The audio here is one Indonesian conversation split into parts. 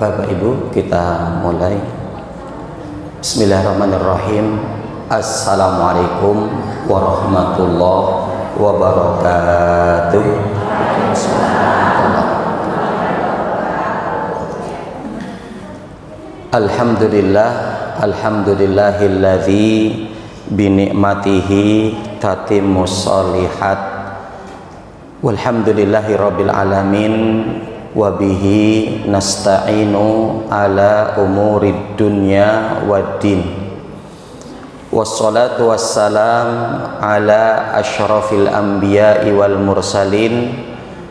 Bapak Ibu, kita mulai. Bismillahirrahmanirrahim. Assalamualaikum warahmatullahi wabarakatuh. Alhamdulillah, alhamdulillahilladzi binikmatihi tatimmus sholihat. Walhamdulillahi rabbil alamin. Wabihi nasta'inu ala umurid dunya waddin. Wassalatu wassalam ala asyrafil anbiya'i wal mursalin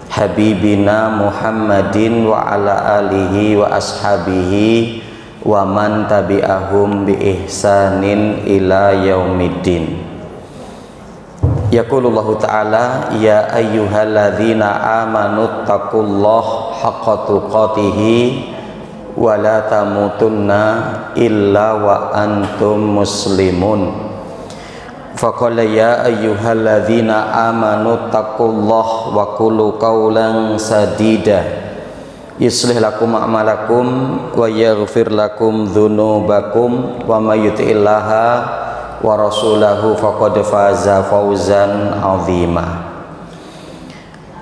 habibina Muhammadin wa ala alihi wa ashabihi wa man tabi'ahum bi ihsanin ila yaumiddin. Yaqulullahu ta'ala, ya ayyuhalladzina amanu taqullaha haqqa tuqatihi wa la tamutunna illa wa antum muslimun. Faqala ya ayyuhalladzina amanu taqullaha wa qulu qawlan sadida yuslih lakum a'malakum wa yaghfir lakum dzunubakum wa may yuti'illaha wa rasulahu faqad faza fawzan azima.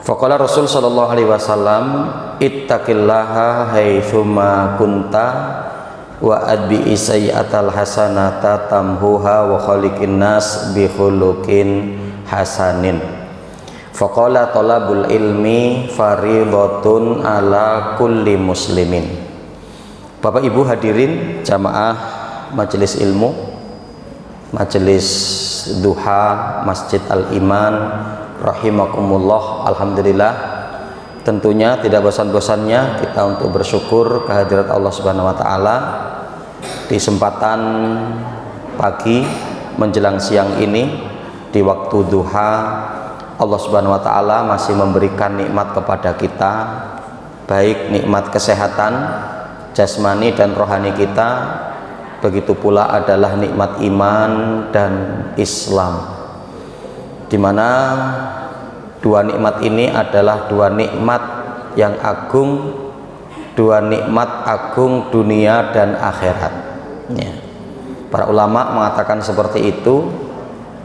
Faqala Rasul sallallahu alaihi wasallam, ittaqillaha haitsuma kunta wa adbi sayyi'atal hasanata tamhuha wa khaliqin nas bi khuluqin hasanin. Faqala talabul ilmi fariidatun ala kulli muslimin. Bapak Ibu hadirin jamaah majelis ilmu, majelis duha Masjid Al-Iman rahimakumullah. Alhamdulillah, tentunya tidak bosan-bosannya kita untuk bersyukur kehadirat Allah Subhanahu wa taala di kesempatan pagi menjelang siang ini di waktu duha. Allah Subhanahu wa taala masih memberikan nikmat kepada kita, baik nikmat kesehatan jasmani dan rohani kita, begitu pula adalah nikmat iman dan Islam, di mana dua nikmat ini adalah dua nikmat yang agung, dua nikmat agung dunia dan akhirat. Ya. Para ulama mengatakan seperti itu.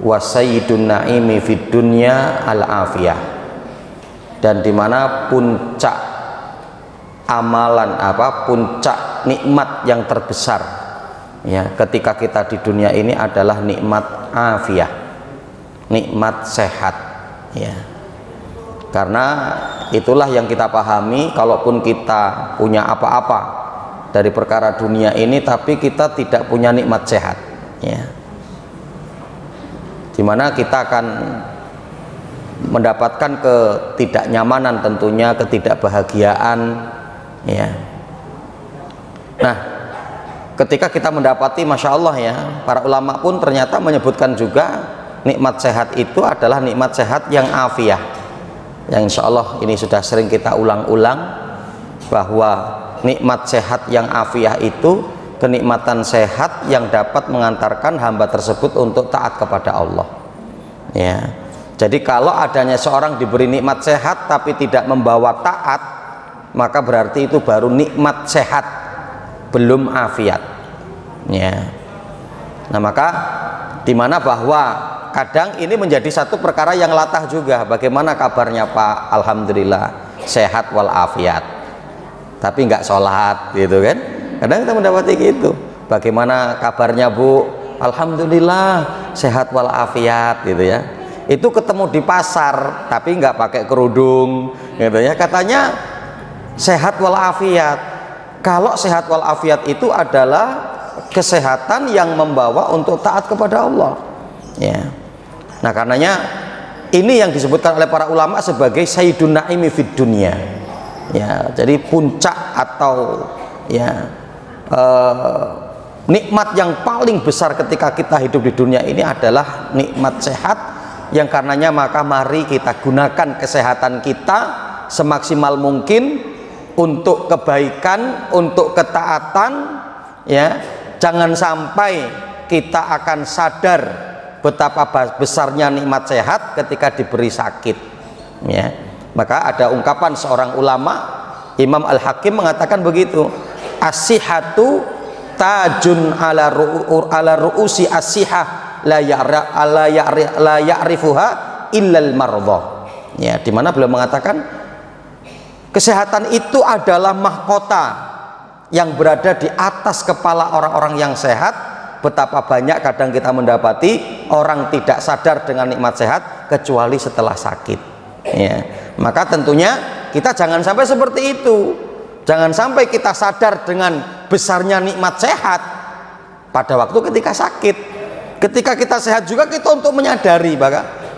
Wa sayyidun na'imi fid dunya al-afiyah. Dan di mana puncak amalan puncak nikmat yang terbesar ya ketika kita di dunia ini adalah nikmat afiyah, nikmat sehat ya. Karena itulah yang kita pahami, kalaupun kita punya apa-apa dari perkara dunia ini tapi kita tidak punya nikmat sehat ya, dimana kita akan mendapatkan ketidaknyamanan, tentunya ketidakbahagiaan ya. Nah, ketika kita mendapati, masya Allah ya, para ulama pun ternyata menyebutkan juga nikmat sehat itu adalah nikmat sehat yang afiyah, yang insya Allah ini sudah sering kita ulang-ulang, bahwa nikmat sehat yang afiyah itu kenikmatan sehat yang dapat mengantarkan hamba tersebut untuk taat kepada Allah ya. Jadi kalau adanya seorang diberi nikmat sehat tapi tidak membawa taat, maka berarti itu baru nikmat sehat, belum afiat ya. Nah, maka dimana bahwa kadang ini menjadi satu perkara yang latah juga. Bagaimana kabarnya Pak? Alhamdulillah sehat walafiat, tapi nggak sholat gitu kan. Kadang kita mendapati gitu. Bagaimana kabarnya Bu? Alhamdulillah sehat walafiat gitu ya. Itu ketemu di pasar tapi nggak pakai kerudung gitu ya, katanya sehat walafiat. Kalau sehat walafiat itu adalah kesehatan yang membawa untuk taat kepada Allah ya. Nah, karenanya ini yang disebutkan oleh para ulama sebagai sayyidun na'imi fid dunya ya. Jadi puncak atau ya nikmat yang paling besar ketika kita hidup di dunia ini adalah nikmat sehat, yang karenanya maka mari kita gunakan kesehatan kita semaksimal mungkin untuk kebaikan, untuk ketaatan ya. Jangan sampai kita akan sadar betapa besarnya nikmat sehat ketika diberi sakit ya. Maka ada ungkapan seorang ulama, Imam Al-Hakim, mengatakan begitu, as-sihhatu tajun ala ru'usi as-sihah la ya'rifuha illal mardha. Ya, di mana beliau mengatakan kesehatan itu adalah mahkota yang berada di atas kepala orang-orang yang sehat. Betapa banyak kadang kita mendapati orang tidak sadar dengan nikmat sehat kecuali setelah sakit. Ya, maka tentunya kita jangan sampai seperti itu. Jangan sampai kita sadar dengan besarnya nikmat sehat pada waktu ketika sakit. Ketika kita sehat juga kita untuk menyadari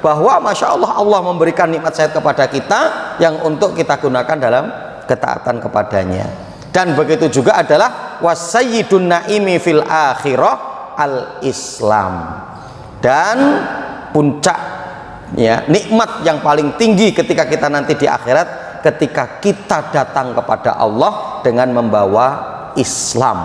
bahwa Masya Allah, Allah memberikan nikmat sehat kepada kita yang untuk kita gunakan dalam ketaatan kepadanya. Dan begitu juga adalah wasayyidun naimi fil akhirah al-Islam, dan puncak ya nikmat yang paling tinggi ketika kita nanti di akhirat, ketika kita datang kepada Allah dengan membawa Islam.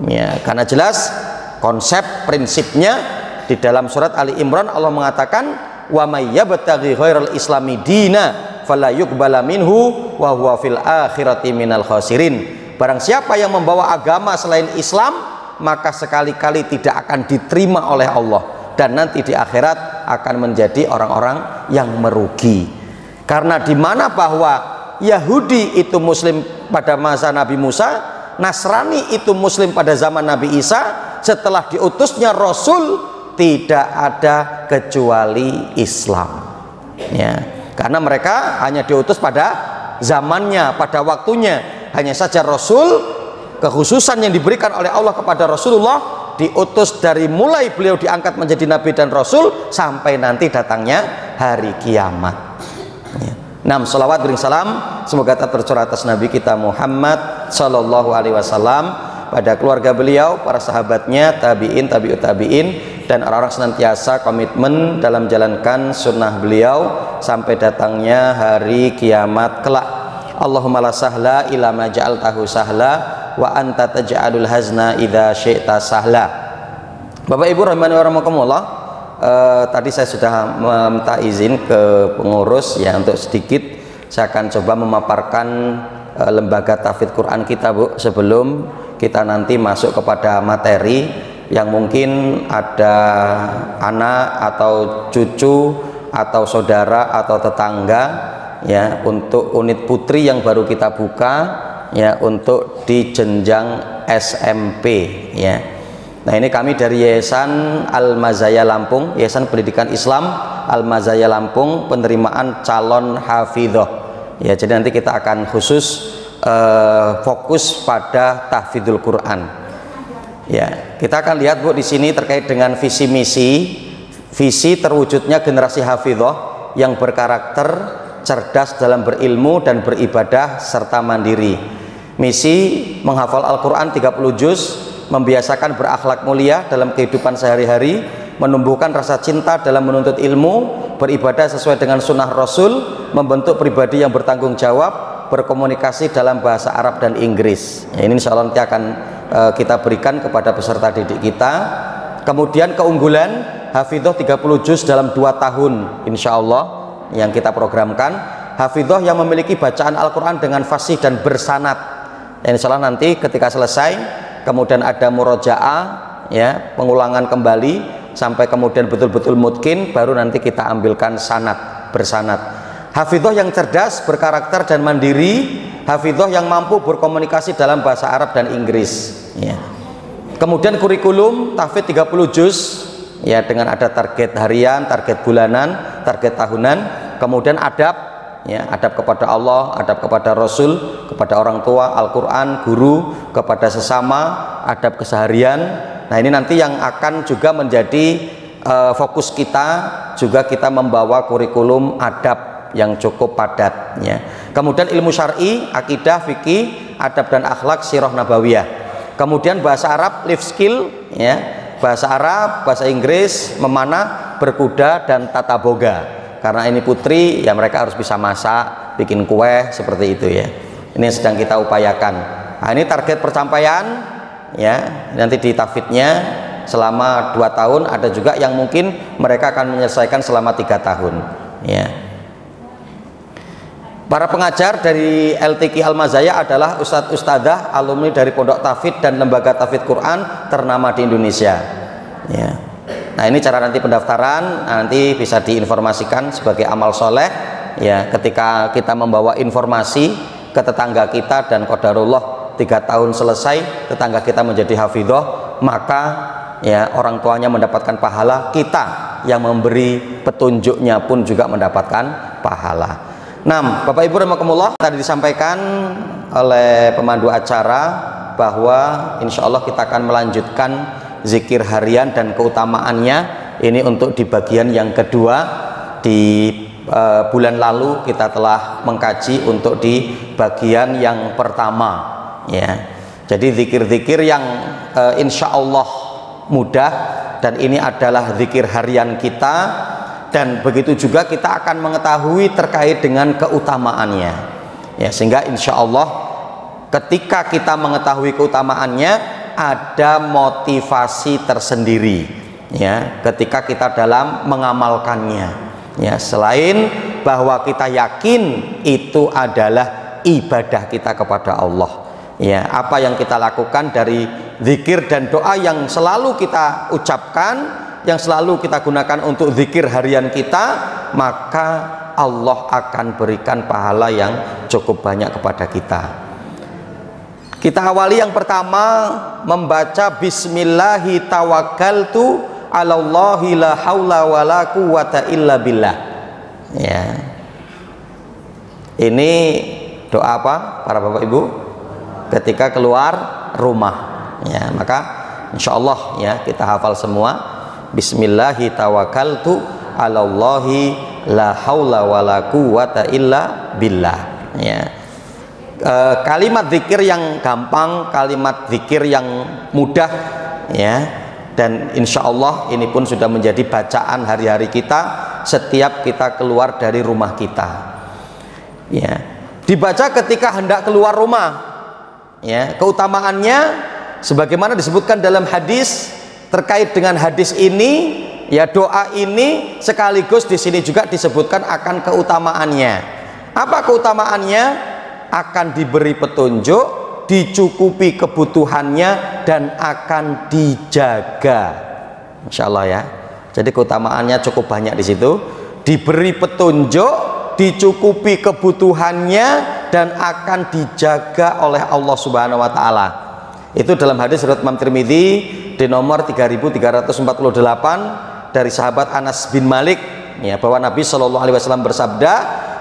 Ya, karena jelas konsep prinsipnya di dalam surat Ali Imran Allah mengatakan wa may yabtaghi ghairal islami dina fala yuqbala minhu wa huwa fil akhirati minal khasirin. Barang siapa yang membawa agama selain Islam, maka sekali-kali tidak akan diterima oleh Allah, dan nanti di akhirat akan menjadi orang-orang yang merugi. Karena di mana bahwa Yahudi itu muslim pada masa Nabi Musa, Nasrani itu muslim pada zaman Nabi Isa, setelah diutusnya Rasul tidak ada kecuali Islam. Ya, karena mereka hanya diutus pada zamannya, pada waktunya. Hanya saja Rasul, kekhususan yang diberikan oleh Allah kepada Rasulullah, diutus dari mulai beliau diangkat menjadi Nabi dan Rasul sampai nanti datangnya hari kiamat. Ya. Salawat bering salam semoga tercurah atas Nabi kita Muhammad Sallallahu Alaihi Wasallam, pada keluarga beliau, para sahabatnya, tabiin, tabiut tabiin, dan orang-orang senantiasa komitmen dalam menjalankan sunnah beliau sampai datangnya hari kiamat kelak. Allahumma la sahla illa ma ja'altahu sahla wa anta taj'alul hazna idza syi'ta sahla. Bapak Ibu rahimani wa rahimakumullah, tadi saya sudah meminta izin ke pengurus ya untuk sedikit saya akan coba memaparkan lembaga tahfidz Quran kita, Bu, sebelum kita nanti masuk kepada materi yang mungkin ada anak atau cucu atau saudara atau tetangga ya, untuk unit putri yang baru kita buka ya, untuk di jenjang SMP ya. Nah, ini kami dari Yayasan Al-Mazaya Lampung, Yayasan Pendidikan Islam Al-Mazaya Lampung, penerimaan calon hafidhoh ya. Jadi nanti kita akan khusus fokus pada tahfidzul Quran ya. Kita akan lihat, Bu, di sini terkait dengan visi misi, visi terwujudnya generasi hafidhoh yang berkarakter cerdas dalam berilmu dan beribadah serta mandiri. Misi menghafal Al-Quran 30 juz, membiasakan berakhlak mulia dalam kehidupan sehari-hari, menumbuhkan rasa cinta dalam menuntut ilmu, beribadah sesuai dengan sunnah Rasul, membentuk pribadi yang bertanggung jawab, berkomunikasi dalam bahasa Arab dan Inggris ya. Ini insya Allah nanti akan kita berikan kepada peserta didik kita. Kemudian keunggulan hafidhoh 30 juz dalam 2 tahun insya Allah yang kita programkan, hafidhoh yang memiliki bacaan Al-Quran dengan fasih dan bersanad. Insya Allah nanti ketika selesai, kemudian ada murojaah ya, pengulangan kembali sampai kemudian betul-betul mutkin, baru nanti kita ambilkan sanad, bersanad. Hafidhoh yang cerdas, berkarakter dan mandiri, hafidhoh yang mampu berkomunikasi dalam bahasa Arab dan Inggris ya. Kemudian kurikulum tahfidz 30 juz ya, dengan ada target harian, target bulanan, target tahunan. Kemudian adab ya, adab kepada Allah, adab kepada Rasul, kepada orang tua, Al-Quran, guru, kepada sesama, adab keseharian. Nah, ini nanti yang akan juga menjadi fokus kita, juga kita membawa kurikulum adab yang cukup padat ya. Kemudian ilmu syar'i, akidah, fikih, adab dan akhlak, sirah nabawiyah. Kemudian bahasa Arab, life skill ya, bahasa Arab, bahasa Inggris, memanah, berkuda, dan tata boga. Karena ini putri ya, mereka harus bisa masak, bikin kue, seperti itu ya. Ini yang sedang kita upayakan. Nah, ini target pencapaian ya, nanti di tahfidznya selama 2 tahun. Ada juga yang mungkin mereka akan menyelesaikan selama 3 tahun ya. Para pengajar dari LTQ Al-Mazaya adalah Ustadz Ustadzah alumni dari Pondok Tahfidz dan Lembaga Tahfidz Quran ternama di Indonesia. Ya. Nah, ini cara nanti pendaftaran, nanti bisa diinformasikan sebagai amal soleh. Ya, ketika kita membawa informasi ke tetangga kita dan qadarullah 3 tahun selesai, tetangga kita menjadi hafidhoh, maka ya orang tuanya mendapatkan pahala, kita yang memberi petunjuknya pun juga mendapatkan pahala. Nah, Bapak Ibu rahimakumullah, tadi disampaikan oleh pemandu acara bahwa insya Allah kita akan melanjutkan zikir harian dan keutamaannya. Ini untuk di bagian yang kedua. Di bulan lalu kita telah mengkaji untuk di bagian yang pertama, ya. Jadi zikir-zikir yang insya Allah mudah, dan ini adalah zikir harian kita. Dan begitu juga kita akan mengetahui terkait dengan keutamaannya, ya, sehingga insya Allah ketika kita mengetahui keutamaannya ada motivasi tersendiri, ya, ketika kita dalam mengamalkannya, ya, selain bahwa kita yakin itu adalah ibadah kita kepada Allah, ya, apa yang kita lakukan dari zikir dan doa yang selalu kita ucapkan, yang selalu kita gunakan untuk zikir harian kita, maka Allah akan berikan pahala yang cukup banyak kepada kita. Kita awali yang pertama membaca bismillahi tawakkaltu 'alallahi la haula wala quwata illa billah. Ya. Ini doa apa para Bapak Ibu ketika keluar rumah, ya, maka insyaallah ya kita hafal semua. Bismillahi tawakkaltu 'alallahi la haula wala quwata illa billah, ya. Kalimat zikir yang gampang, kalimat zikir yang mudah, ya, dan insya Allah ini pun sudah menjadi bacaan hari-hari kita setiap kita keluar dari rumah kita, ya. Dibaca ketika hendak keluar rumah, ya. Keutamaannya sebagaimana disebutkan dalam hadis. Terkait dengan hadis ini, ya, doa ini sekaligus di sini juga disebutkan akan keutamaannya. Apa keutamaannya? Akan diberi petunjuk, dicukupi kebutuhannya, dan akan dijaga. Insya Allah ya. Jadi keutamaannya cukup banyak di situ. Diberi petunjuk, dicukupi kebutuhannya, dan akan dijaga oleh Allah Subhanahu Wa Taala. Itu dalam hadis riwayat Imam Tirmidzi di nomor 3348 dari sahabat Anas bin Malik, ya, bahwa Nabi Shallallahu Alaihi Wasallam bersabda,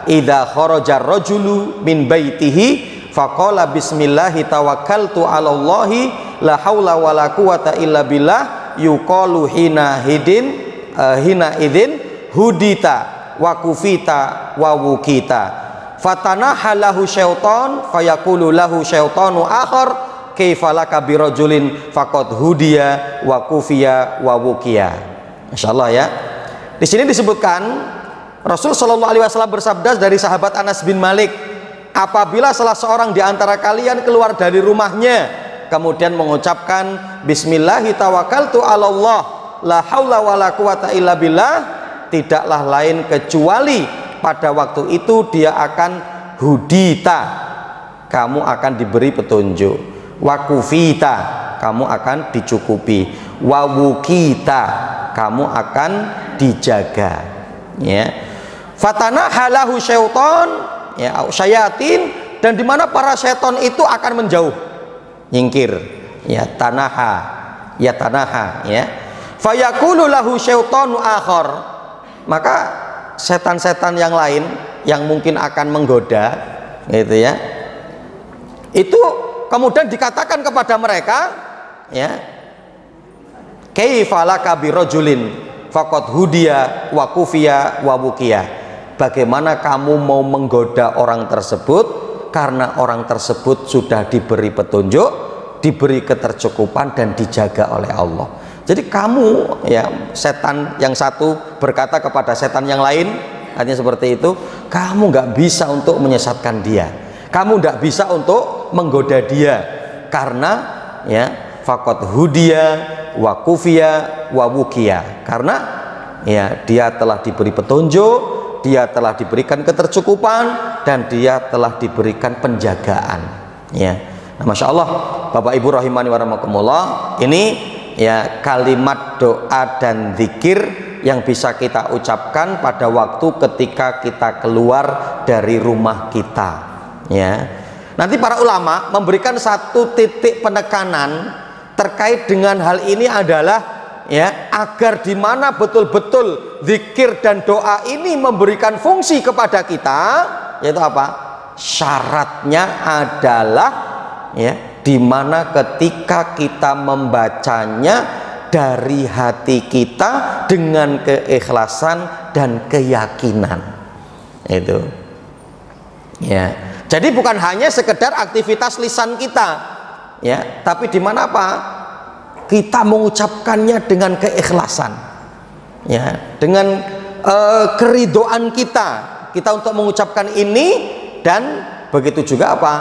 "Idza kharaja rajulu min baitihi faqala bismillahi tawakkaltu 'alallahi la haula wala quwata illa billah yuqalu hina idzin hudita wa kufita wa wukita fatanaha lahu syaiton fayaqulu lahu syaitonu akhar kaifalaka birajulin faqad hudiya wa kufiya wa wukiya." Insyaallah ya. Di sini disebutkan Rasul Shallallahu Alaihi Wasallam bersabda dari sahabat Anas bin Malik, apabila salah seorang di antara kalian keluar dari rumahnya kemudian mengucapkan bismillahi tawakkaltu 'alallah la haula wala quwata illa billah, tidaklah lain kecuali pada waktu itu dia akan hudita, kamu akan diberi petunjuk, wakufita, kamu akan dicukupi, wawukita, kamu akan dijaga, ya. Fatana halahu syaiton, ya, syayatin, dan dimana para syaiton itu akan menjauh, nyingkir, ya, tanaha, ya, fayaqulu lahu syaitonu akhar, maka setan-setan yang lain yang mungkin akan menggoda, gitu ya, itu kemudian dikatakan kepada mereka, ya, kaifalaka birajulin faqad hudiya wa kufiya wa wukiya, bagaimana kamu mau menggoda orang tersebut karena orang tersebut sudah diberi petunjuk, diberi ketercukupan, dan dijaga oleh Allah. Jadi kamu, ya, setan yang satu berkata kepada setan yang lain, artinya seperti itu, kamu nggak bisa untuk menyesatkan dia, kamu nggak bisa untuk menggoda dia, karena, ya, faqad hudiya wa kufiya wa wukiya, karena, ya, dia telah diberi petunjuk, dia telah diberikan ketercukupan dan dia telah diberikan penjagaan, ya. Nah, Masya Allah, Bapak Ibu rahimani wa rahimakumullah, ini ya kalimat doa dan zikir yang bisa kita ucapkan pada waktu ketika kita keluar dari rumah kita, ya. Nanti para ulama memberikan satu titik penekanan terkait dengan hal ini adalah, ya, agar dimana betul-betul zikir dan doa ini memberikan fungsi kepada kita, yaitu apa? Syaratnya adalah, ya, dimana ketika kita membacanya dari hati kita dengan keikhlasan dan keyakinan, itu, ya. Jadi bukan hanya sekedar aktivitas lisan kita, ya, tapi dimana apa? Kita mengucapkannya dengan keikhlasan, ya, dengan keridoan kita untuk mengucapkan ini, dan begitu juga apa,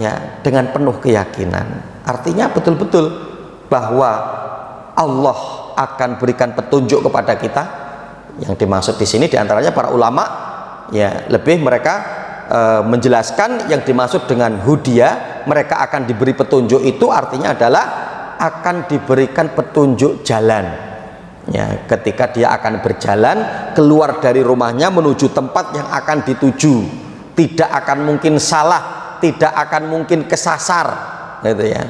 ya, dengan penuh keyakinan. Artinya betul-betul bahwa Allah akan berikan petunjuk kepada kita. Yang dimaksud di sini diantaranya para ulama, ya, lebih mereka menjelaskan yang dimaksud dengan hudia, mereka akan diberi petunjuk itu artinya adalah akan diberikan petunjuk jalan, ya, ketika dia akan berjalan keluar dari rumahnya menuju tempat yang akan dituju, tidak akan mungkin salah, tidak akan mungkin kesasar, gitu, ya.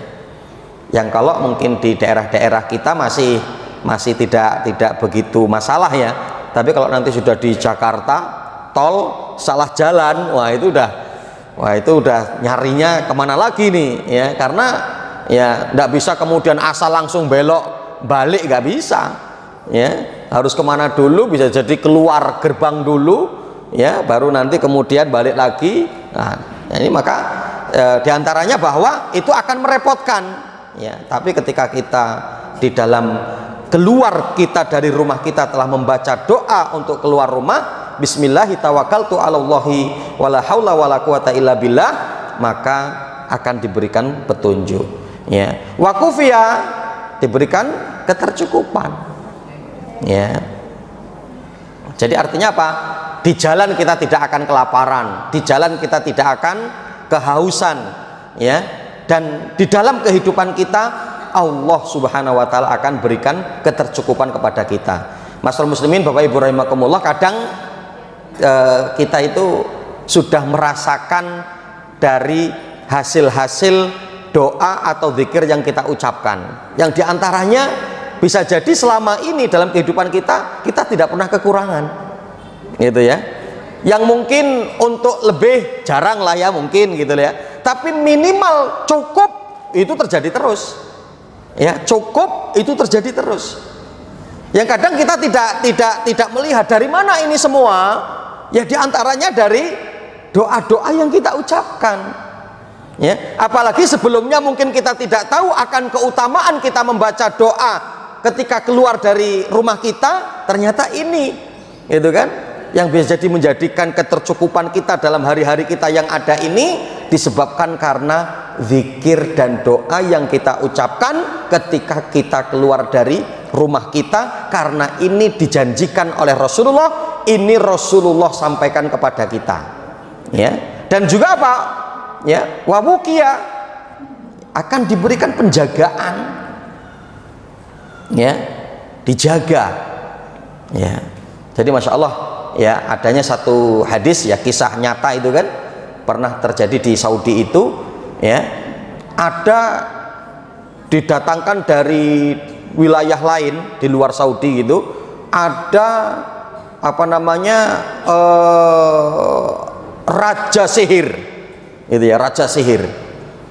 Yang kalau mungkin di daerah-daerah kita masih tidak begitu masalah, ya, tapi kalau nanti sudah di Jakarta tol salah jalan, wah itu udah nyarinya kemana lagi nih, ya, karena ya nggak bisa kemudian asal langsung belok balik, nggak bisa, ya, harus kemana dulu, bisa jadi keluar gerbang dulu, ya, baru nanti kemudian balik lagi. Nah, ini maka diantaranya bahwa itu akan merepotkan, ya, tapi ketika kita di dalam keluar kita dari rumah kita telah membaca doa untuk keluar rumah, Bismillahi tawakkaltu 'alallahi wala haula wala quwata illa billah, maka akan diberikan petunjuk, ya. Wakufia, diberikan ketercukupan, ya. Jadi artinya apa? Di jalan kita tidak akan kelaparan, di jalan kita tidak akan kehausan, ya. Dan di dalam kehidupan kita Allah Subhanahu wa taala akan berikan ketercukupan kepada kita. Masyaallah muslimin, Bapak Ibu rahimakumullah, kadang kita itu sudah merasakan dari hasil-hasil doa atau zikir yang kita ucapkan, yang diantaranya bisa jadi selama ini dalam kehidupan kita tidak pernah kekurangan, gitu, ya. Yang mungkin untuk lebih jarang lah, ya, mungkin gitu, ya, tapi minimal cukup itu terjadi terus, ya, cukup itu terjadi terus. Yang kadang kita tidak melihat dari mana ini semua, ya, diantaranya dari doa-doa yang kita ucapkan, ya. Apalagi sebelumnya mungkin kita tidak tahu akan keutamaan kita membaca doa ketika keluar dari rumah kita, ternyata ini, gitu kan, yang bisa jadi menjadikan ketercukupan kita dalam hari-hari kita yang ada ini disebabkan karena zikir dan doa yang kita ucapkan ketika kita keluar dari rumah kita, karena ini dijanjikan oleh Rasulullah, ini Rasulullah sampaikan kepada kita, ya. Dan juga apa, ya, wawukia, akan diberikan penjagaan, ya, dijaga, ya. Jadi Masya Allah, ya, adanya satu hadis, ya, kisah nyata itu kan pernah terjadi di Saudi itu, ya, ada didatangkan dari wilayah lain di luar Saudi gitu, ada apa namanya raja sihir, gitu, ya, raja sihir,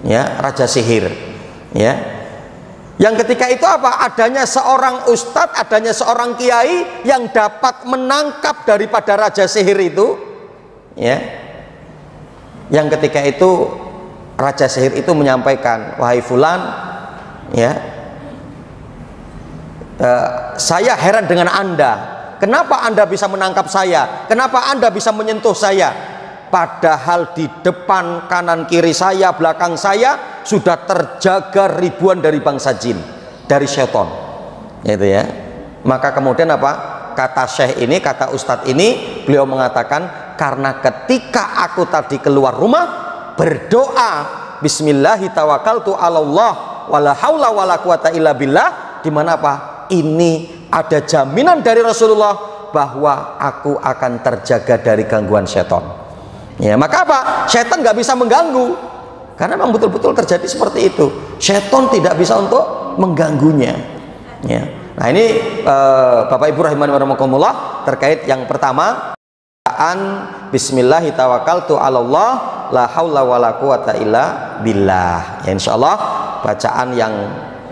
ya, raja sihir, ya, yang ketika itu apa, adanya seorang ustadz, adanya seorang kiai yang dapat menangkap daripada raja sihir itu, ya, yang ketika itu raja sihir itu menyampaikan, wahai fulan, ya, saya heran dengan Anda, kenapa Anda bisa menangkap saya, kenapa Anda bisa menyentuh saya, padahal di depan, kanan, kiri saya, belakang saya sudah terjaga ribuan dari bangsa jin, dari setan, gitu, ya. Maka kemudian apa, kata syekh ini, kata ustadz ini, beliau mengatakan karena ketika aku tadi keluar rumah berdoa bismillahi tawakkaltu 'alallah wala haula wala quwata illa billah, di mana apa? Ini ada jaminan dari Rasulullah bahwa aku akan terjaga dari gangguan setan. Ya, maka apa? Setan nggak bisa mengganggu, karena memang betul-betul terjadi seperti itu. Setan tidak bisa untuk mengganggunya. Ya. Nah ini Bapak Ibu rahimani wa rahimakumullah, terkait yang pertama, bismillahi tawakkaltu 'alallah la haula wala quwata illa billah. Ya, insyaallah bacaan yang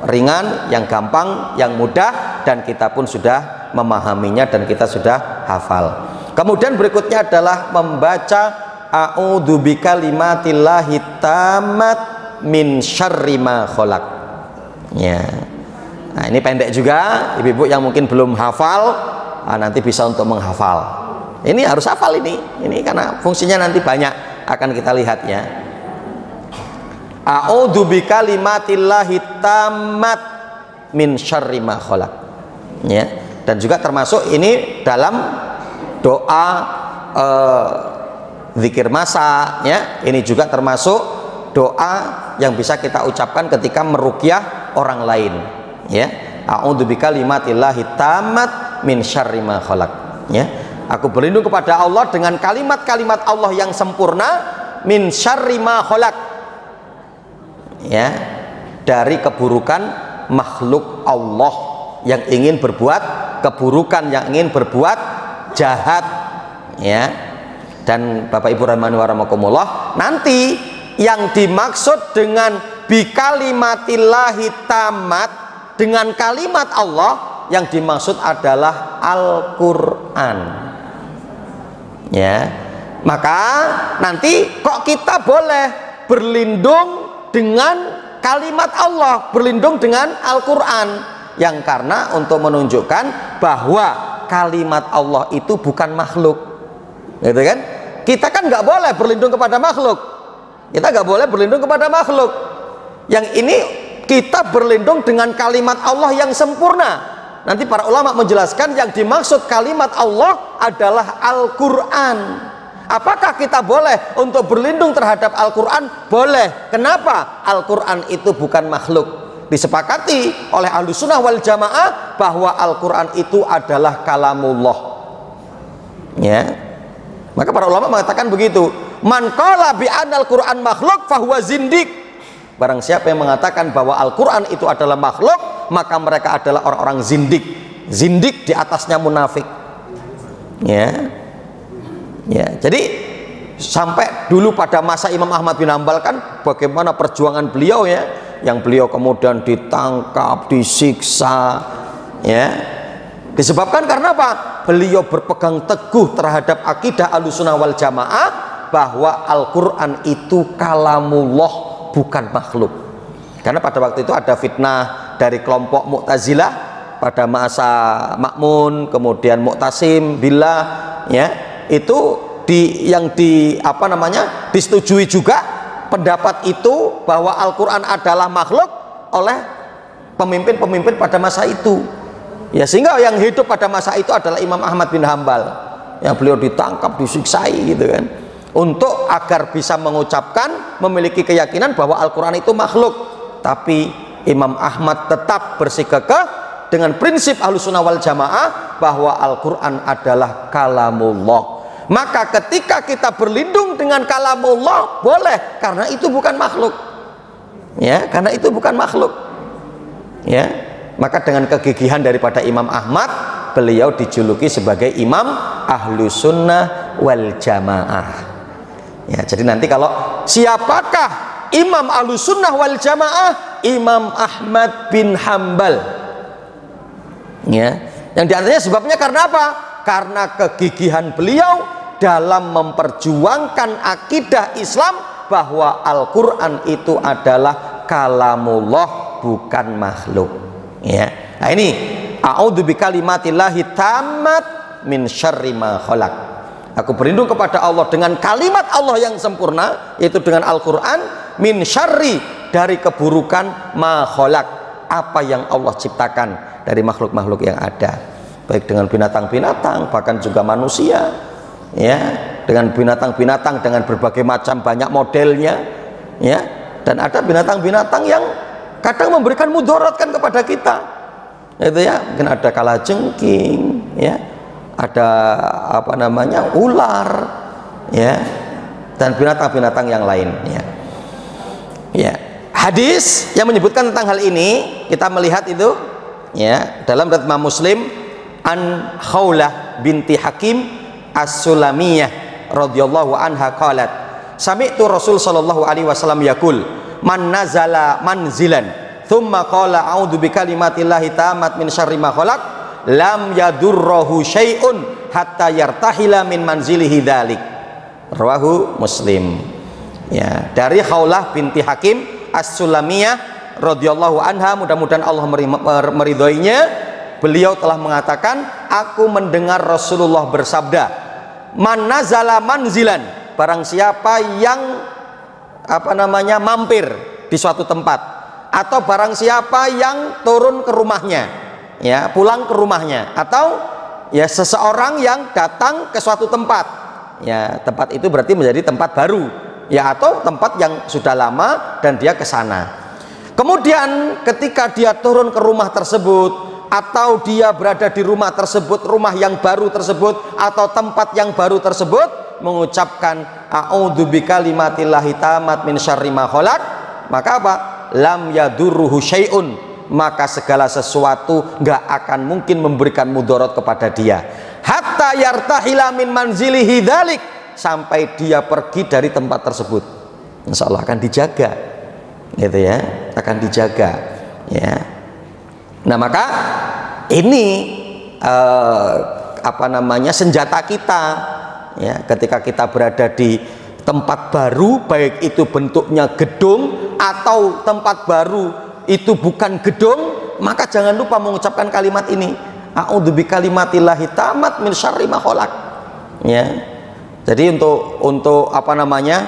ringan, yang gampang, yang mudah, dan kita pun sudah memahaminya dan kita sudah hafal. Kemudian berikutnya adalah membaca a'udzu bikalimatillahi tammat min syarri ma khalaq. Ya. Nah, ini pendek juga, ibu-ibu yang mungkin belum hafal, nanti bisa untuk menghafal. Ini harus hafal ini karena fungsinya nanti banyak akan kita lihat ya. A'udzu bikalimatillahi tammat min syarri ma khalaq. Ya, dan juga termasuk ini dalam doa zikir masa ya. Ini juga termasuk doa yang bisa kita ucapkan ketika meruqyah orang lain ya. A'udzu bikalimatillahi tammat min syarri ma khalaq ya. Aku berlindung kepada Allah dengan kalimat-kalimat Allah yang sempurna, min syarri ma khalaq ya, dari keburukan makhluk Allah yang ingin berbuat keburukan, yang ingin berbuat jahat ya. Dan Bapak Ibu rahimani wa rahimakumullah, nanti yang dimaksud dengan bikalimatillahi tamat, dengan kalimat Allah, yang dimaksud adalah Al-Quran ya. Maka nanti kok kita boleh berlindung dengan kalimat Allah, berlindung dengan Al-Quran, yang karena untuk menunjukkan bahwa kalimat Allah itu bukan makhluk, gitu kan? Kita kan nggak boleh berlindung kepada makhluk, kita nggak boleh berlindung kepada makhluk. Yang ini kita berlindung dengan kalimat Allah yang sempurna. Nanti para ulama menjelaskan yang dimaksud kalimat Allah adalah Al-Quran. Apakah kita boleh untuk berlindung terhadap Al-Quran? Boleh. Kenapa? Al-Quran itu bukan makhluk. Disepakati oleh Ahlussunnah wal Jamaah bahwa Al-Quran itu adalah kalamullah ya. Maka para ulama mengatakan begitu, man qala bi anal Quran makhluk fahuwa zindik. Barang siapa yang mengatakan bahwa Al-Quran itu adalah makhluk, maka mereka adalah orang-orang zindik. Zindik di atasnya munafik ya. Ya, jadi sampai dulu pada masa Imam Ahmad bin Hanbal kan bagaimana perjuangan beliau ya, yang beliau kemudian ditangkap, disiksa ya, disebabkan karena apa? Beliau berpegang teguh terhadap akidah Ahlussunnah wal Jamaah bahwa Al-Quran itu kalamullah, bukan makhluk. Karena pada waktu itu ada fitnah dari kelompok Mu'tazilah pada masa Ma'mun, kemudian Mu'tasim billah ya. Itu disetujui juga pendapat itu bahwa Al-Quran adalah makhluk oleh pemimpin-pemimpin pada masa itu ya, sehingga yang hidup pada masa itu adalah Imam Ahmad bin Hanbal yang beliau ditangkap, disiksai gitu kan, untuk agar bisa mengucapkan, memiliki keyakinan bahwa Al-Quran itu makhluk. Tapi Imam Ahmad tetap bersikukuh dengan prinsip Ahlussunnah wal Jamaah bahwa Al-Quran adalah kalamullah. Maka ketika kita berlindung dengan kalamullah boleh, karena itu bukan makhluk ya, karena itu bukan makhluk ya. Maka dengan kegigihan daripada Imam Ahmad, beliau dijuluki sebagai Imam Ahlussunnah wal Jamaah ya. Jadi nanti kalau siapakah Imam Ahlussunnah wal Jamaah? Imam Ahmad bin Hanbal ya. Yang diantaranya sebabnya karena apa? Karena kegigihan beliau dalam memperjuangkan akidah Islam bahwa Al-Quran itu adalah kalamullah, bukan makhluk ya. Nah ini a'udzu bikalimatillahi tammat min syarri ma khalaq. Aku berlindung kepada Allah dengan kalimat Allah yang sempurna, yaitu dengan Al-Quran, min syarri, dari keburukan ma khalaq, apa yang Allah ciptakan dari makhluk-makhluk yang ada. baik dengan binatang-binatang, bahkan juga manusia, ya, dengan binatang-binatang dengan berbagai macam banyak modelnya, ya. Dan ada binatang-binatang yang kadang memberikan mudarat kan kepada kita, itu ya, mungkin ada kalajengking, ya, ada apa namanya, ular, ya, dan binatang-binatang yang lain, ya. Ya, hadis yang menyebutkan tentang hal ini kita melihat itu, ya, dalam riwayat Imam Muslim an Khawlah binti Hakim As-Sulamiyah radhiyallahu anha qalat sami'tu Rasul sallallahu alaihi wasallam yaqul man nazala manzilan thumma qala a'udzu bikalimatillahi tammat min syarri ma khalaq lam yadurruhu syai'un hatta yartahila min manzilihi dzalik. Rawahu Muslim. Ya, dari Khawlah binti Hakim As-Sulamiyah radhiyallahu anha, mudah-mudahan Allah meridhoinya. Beliau telah mengatakan, aku mendengar Rasulullah bersabda, man nazala manzilan, barang siapa yang apa namanya mampir di suatu tempat, atau barang siapa yang turun ke rumahnya, ya, pulang ke rumahnya, atau ya seseorang yang datang ke suatu tempat, ya, tempat itu berarti menjadi tempat baru, ya, atau tempat yang sudah lama dan dia ke sana. Kemudian ketika dia turun ke rumah tersebut, atau dia berada di rumah tersebut, rumah yang baru tersebut, atau tempat yang baru tersebut, mengucapkan a'udzu bikalimatillahi tammat min syarri ma khalaq, maka apa? Lam yadurruhu syai'un, maka segala sesuatu nggak akan mungkin memberikan mudarat kepada dia, hatta yartahila min manzilihi dzalik, sampai dia pergi dari tempat tersebut. Insya Allah akan dijaga, gitu ya, akan dijaga, ya. Nah, maka ini apa namanya, senjata kita, ya, ketika kita berada di tempat baru, baik itu bentuknya gedung atau tempat baru itu bukan gedung, maka jangan lupa mengucapkan kalimat ini, a'udzu bikalimatillahi tammat min syarri ma khalaq, ya. Jadi untuk apa namanya,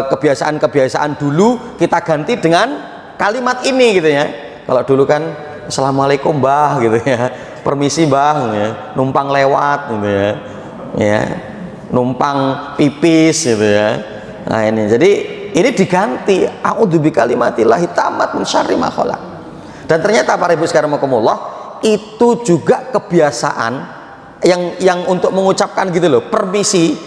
kebiasaan-kebiasaan dulu kita ganti dengan kalimat ini, gitu ya. Kalau dulu kan assalamualaikum mbah, gitu ya, permisi mbah, ya, numpang lewat, gitu ya, ya, numpang pipis, gitu ya. Nah ini, jadi ini diganti a'udzu bikalimatillahi tammat min syarri ma khalaq. Dan ternyata para ibu sekalian rahimakumullah, itu juga kebiasaan yang untuk mengucapkan gitu loh, permisi,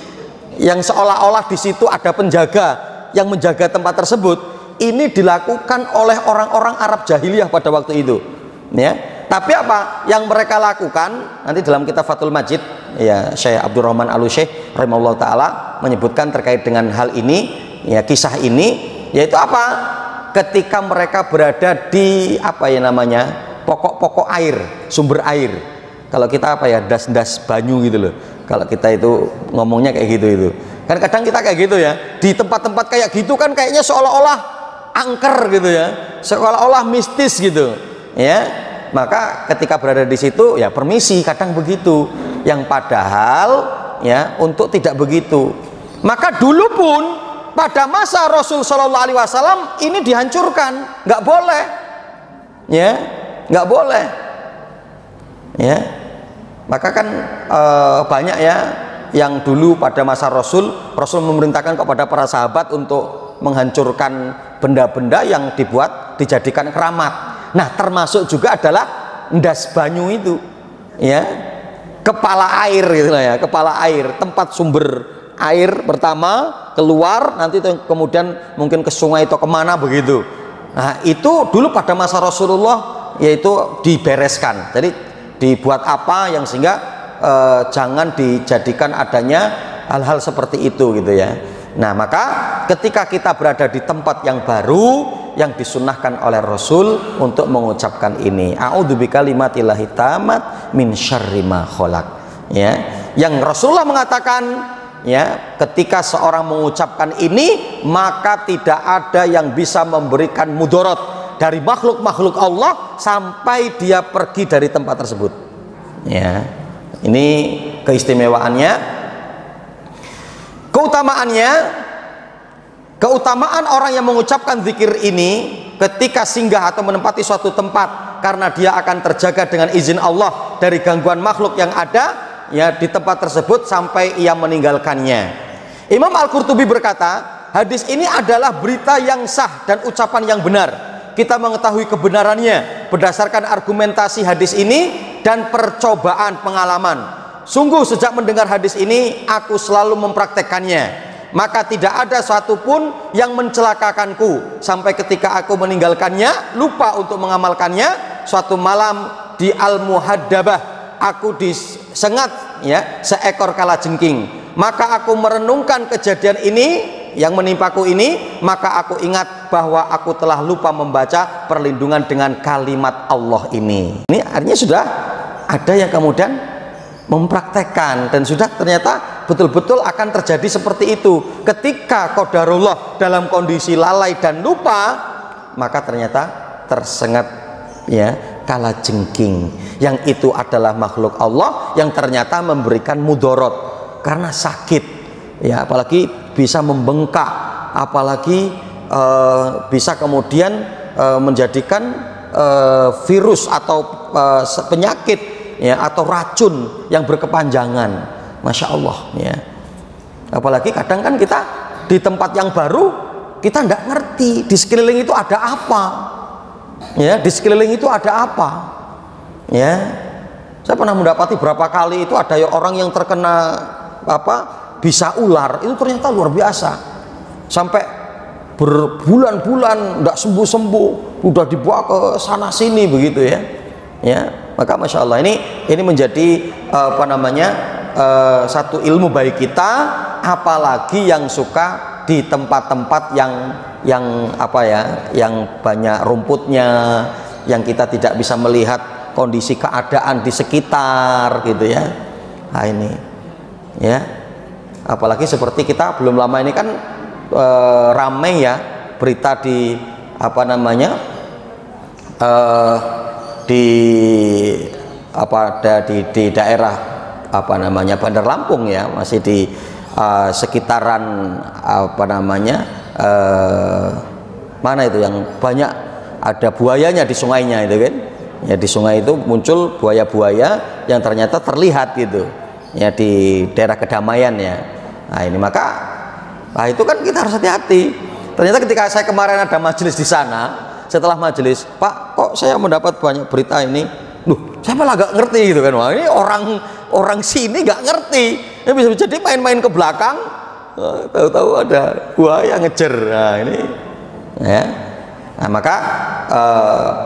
yang seolah-olah di situ ada penjaga yang menjaga tempat tersebut. Ini dilakukan oleh orang-orang Arab jahiliyah pada waktu itu, ya. Tapi apa yang mereka lakukan, nanti dalam kitab Fathul Majid, ya, Syekh Abdurrahman Al-Syekh rahimahullah taala menyebutkan terkait dengan hal ini, ya, kisah ini, yaitu apa? Ketika mereka berada di apa ya namanya, pokok-pokok air, sumber air. Kalau kita apa ya, das-das banyu gitu loh. Kalau kita itu ngomongnya kayak gitu itu. Kan kadang kita kayak gitu ya, di tempat-tempat kayak gitu kan kayaknya seolah-olah angker gitu ya, seolah-olah mistis gitu, ya. Maka ketika berada di situ, ya permisi, kadang begitu, yang padahal ya untuk tidak begitu. Maka dulu pun pada masa Rasul Shallallahu Alaihi Wasallam ini dihancurkan, nggak boleh, ya, nggak boleh, ya. Maka kan banyak ya yang dulu pada masa Rasul memerintahkan kepada para sahabat untuk menghancurkan benda-benda yang dijadikan keramat. Nah, termasuk juga adalah ndas banyu itu, ya, kepala air gitu lah ya, kepala air, tempat sumber air pertama keluar, nanti kemudian mungkin ke sungai atau kemana begitu. Nah, itu dulu pada masa Rasulullah yaitu dibereskan. Jadi dibuat apa yang sehingga jangan dijadikan adanya hal-hal seperti itu, gitu ya. Nah, maka ketika kita berada di tempat yang baru, yang disunnahkan oleh Rasul untuk mengucapkan ini, a'udzu bikalimatillahi tammat min syarri ma khalaq, ya. Yang Rasulullah mengatakan, ya, ketika seorang mengucapkan ini, maka tidak ada yang bisa memberikan mudarat dari makhluk-makhluk Allah sampai dia pergi dari tempat tersebut, ya. Ini keistimewaannya. Keutamaannya, keutamaan orang yang mengucapkan zikir ini ketika singgah atau menempati suatu tempat, karena dia akan terjaga dengan izin Allah dari gangguan makhluk yang ada ya di tempat tersebut sampai ia meninggalkannya. Imam Al-Qurtubi berkata, hadis ini adalah berita yang sah dan ucapan yang benar. Kita mengetahui kebenarannya berdasarkan argumentasi hadis ini dan percobaan pengalaman. Sungguh sejak mendengar hadis ini aku selalu mempraktekkannya, maka tidak ada satupun yang mencelakakanku sampai ketika aku meninggalkannya, lupa untuk mengamalkannya. Suatu malam di Al-Muhaddabah aku disengat ya seekor kalajengking, maka aku merenungkan kejadian ini yang menimpaku ini, maka aku ingat bahwa aku telah lupa membaca perlindungan dengan kalimat Allah ini. Ini artinya sudah ada yang kemudian mempraktekkan dan sudah ternyata betul-betul akan terjadi seperti itu. Ketika qadarullah dalam kondisi lalai dan lupa, maka ternyata tersengat ya kalajengking, yang itu adalah makhluk Allah yang ternyata memberikan mudorot karena sakit ya, apalagi bisa membengkak, apalagi bisa kemudian menjadikan virus atau penyakit ya, atau racun yang berkepanjangan. Masya Allah ya. Apalagi kadang kan kita di tempat yang baru, kita nggak ngerti di sekeliling itu ada apa ya, di sekeliling itu ada apa ya. Saya pernah mendapati berapa kali itu ada orang yang terkena bisa ular, itu ternyata luar biasa, sampai berbulan-bulan nggak sembuh-sembuh, udah dibawa ke sana sini begitu ya. Maka Masya Allah ini menjadi satu ilmu bagi kita, apalagi yang suka di tempat-tempat yang banyak rumputnya, yang kita tidak bisa melihat kondisi keadaan di sekitar gitu ya. Nah ini ya, apalagi seperti kita belum lama ini kan ramai ya berita di di daerah Bandar Lampung ya, masih di sekitaran mana itu yang banyak ada buayanya di sungainya itu kan ya, di sungai itu muncul buaya-buaya yang ternyata terlihat gitu ya di daerah Kedamaian ya. Nah ini maka itu kan kita harus hati-hati. Ternyata ketika saya kemarin ada majelis di sana, setelah majelis, Pak, kok saya mendapat banyak berita ini, saya malah gak ngerti gitu kan. Wah, ini orang sini gak ngerti. Ini bisa jadi main-main ke belakang, tahu-tahu ada buaya ngejar. Nah ini ya. Nah maka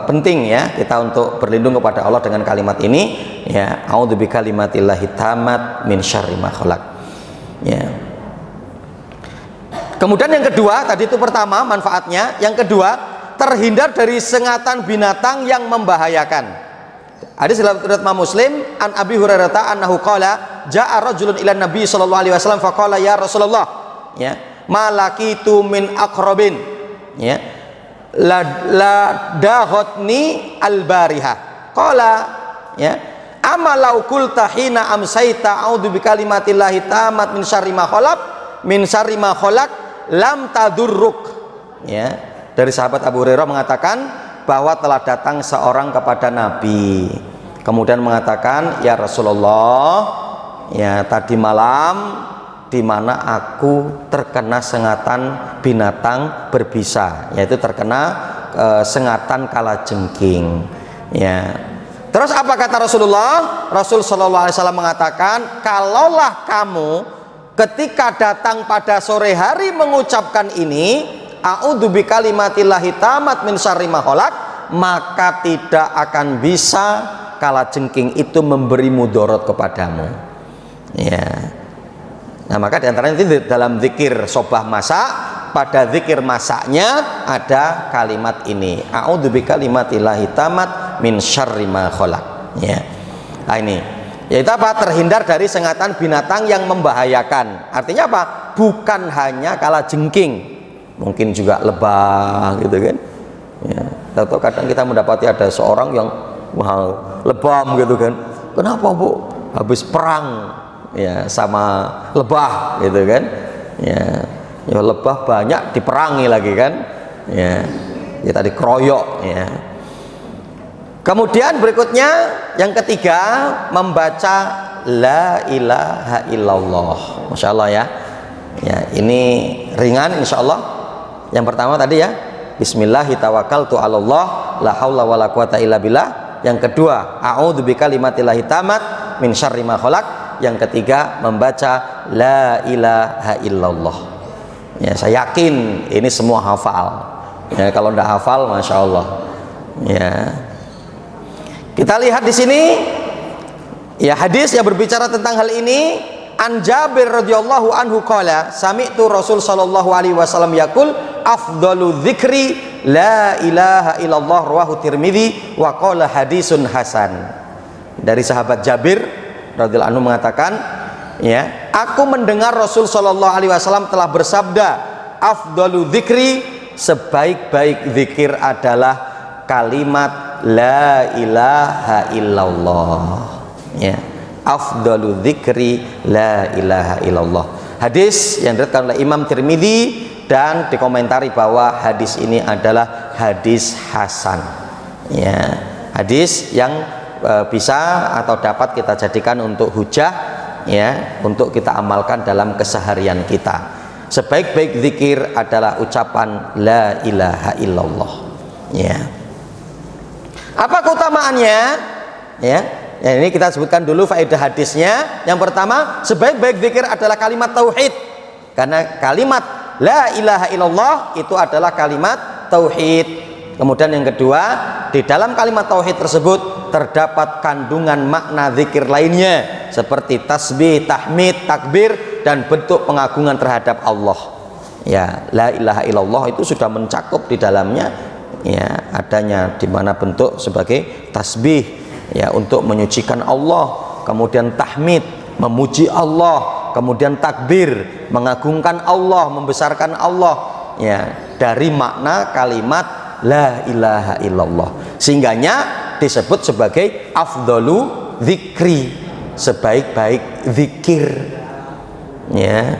penting ya kita untuk berlindung kepada Allah dengan kalimat ini ya, a'udzu bikalimatillahi tammat min syarri ma khalaq ya. Kemudian yang kedua, tadi itu pertama manfaatnya, yang kedua terhindar dari sengatan binatang yang membahayakan. Hadis dalam riwayat Muslim an Abi Hurairah annahu qala jaa rajulun ila Nabi sallallahu alaihi wasallam faqala ya Rasulullah ya malakitu min aqrabin ya la daghotni al-bariha qala ya amalau qulta hina amsayta a'udzu bikalimatillahi tammat min syarri ma khalaq lam tadurruk ya. Dari sahabat Abu Hurairah mengatakan bahwa telah datang seorang kepada Nabi kemudian mengatakan, ya Rasulullah ya tadi malam di mana aku terkena sengatan binatang berbisa, yaitu terkena sengatan kalajengking ya. Terus apa kata Rasulullah? Rasul Shallallahu Alaihi Wasallam mengatakan, kalaulah kamu ketika datang pada sore hari mengucapkan ini, a'udzu bikalimatillahi tammat min syarri ma khalaq, maka tidak akan bisa kalajengking itu memberi mudorot kepadamu ya. Nah maka diantaranya itu dalam zikir sobah masak, pada zikir masaknya ada kalimat ini, a'udzu bikalimatillahi tammat min syarri ma khalaq ya. Nah ini yaitu apa? Terhindar dari sengatan binatang yang membahayakan. Artinya apa? Bukan hanya kalajengking, mungkin juga lebah gitu kan ya. Atau kadang kita mendapati ada seorang yang lebam gitu kan, kenapa Bu? Habis perang ya sama lebah gitu kan ya, lebah banyak diperangi lagi kan ya. kita dikeroyok ya. Kemudian berikutnya yang ketiga, membaca la ilaha illallah. Masya Allah ya. Ya, ini ringan insya Allah. Yang pertama tadi ya, bismillahi tawakkaltu 'alallah la haula wala quwata illa billah. Yang kedua, a'udzu bikalimatillahi tamat min syarri ma khalaq. Yang ketiga, membaca la ilaha illallah. Ya, saya yakin ini semua hafal. Ya, kalau tidak hafal, masya Allah. Ya, kita lihat di sini ya hadis yang berbicara tentang hal ini. An Jabir radhiyallahu anhu qala sami'tu Rasul sallallahu alaihi wasallam yaqul afdalu dzikri la ilaha illallah rawahu Tirmidzi wa qala hadisun hasan. Dari sahabat Jabir radhiyallahu anhu mengatakan, ya, aku mendengar Rasul sallallahu alaihi wasallam telah bersabda, afdalu dzikri, sebaik-baik zikir adalah kalimat la ilaha illallah. Ya, afdalu dzikri la ilaha illallah. Hadis yang diriwayatkan oleh Imam Tirmidzi dan dikomentari bahwa hadis ini adalah hadis hasan. Ya, hadis yang bisa atau dapat kita jadikan untuk hujah, ya, untuk kita amalkan dalam keseharian kita. Sebaik-baik zikir adalah ucapan la ilaha illallah. Ya. Apa keutamaannya? Ya. Ya, ini kita sebutkan dulu faedah hadisnya. Yang pertama, sebaik-baik zikir adalah kalimat tauhid. Karena kalimat la ilaha illallah itu adalah kalimat tauhid. Kemudian yang kedua, di dalam kalimat tauhid tersebut terdapat kandungan makna zikir lainnya seperti tasbih, tahmid, takbir dan bentuk pengagungan terhadap Allah. Ya, la ilaha illallah itu sudah mencakup di dalamnya, ya, adanya di mana bentuk sebagai tasbih, ya, untuk menyucikan Allah, kemudian tahmid, memuji Allah, kemudian takbir, mengagungkan Allah, membesarkan Allah, ya, dari makna kalimat la ilaha illallah, sehingganya disebut sebagai afdalu dzikri, sebaik-baik zikir. Ya,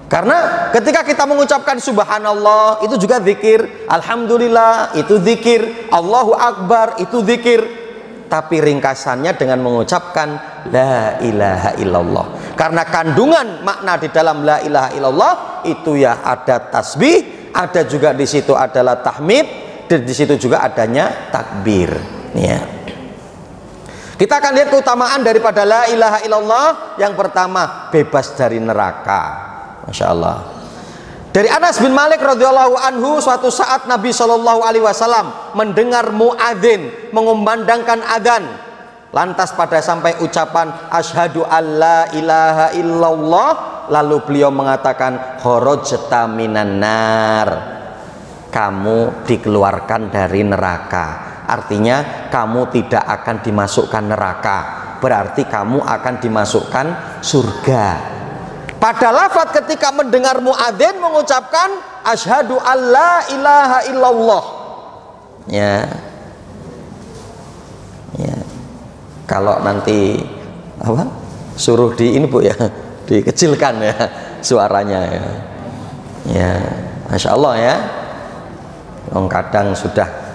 karena ketika kita mengucapkan subhanallah itu juga zikir, alhamdulillah itu zikir, Allahu akbar itu zikir, tapi ringkasannya dengan mengucapkan la ilaha illallah. Karena kandungan makna di dalam la ilaha illallah itu ya ada tasbih, ada juga di situ adalah tahmid, dan di situ juga adanya takbir. Ya. Kita akan lihat keutamaan daripada la ilaha illallah. Yang pertama, bebas dari neraka. Masya Allah. Dari Anas bin Malik radhiyallahu anhu, suatu saat Nabi Shallallahu alaihi wasallam mendengar muadzin mengumandangkan adzan. Lantas pada sampai ucapan asyhadu alla ilaha illallah, lalu beliau mengatakan kharajta minan nar, kamu dikeluarkan dari neraka. Artinya kamu tidak akan dimasukkan neraka, berarti kamu akan dimasukkan surga. Pada lafaz ketika mendengar muadzin mengucapkan asyhadu alla ilaha illallah. Ya. Ya. Kalau nanti apa? Suruh di ini Bu ya, dikecilkan ya suaranya ya. Ya, Masya Allah ya. Kadang sudah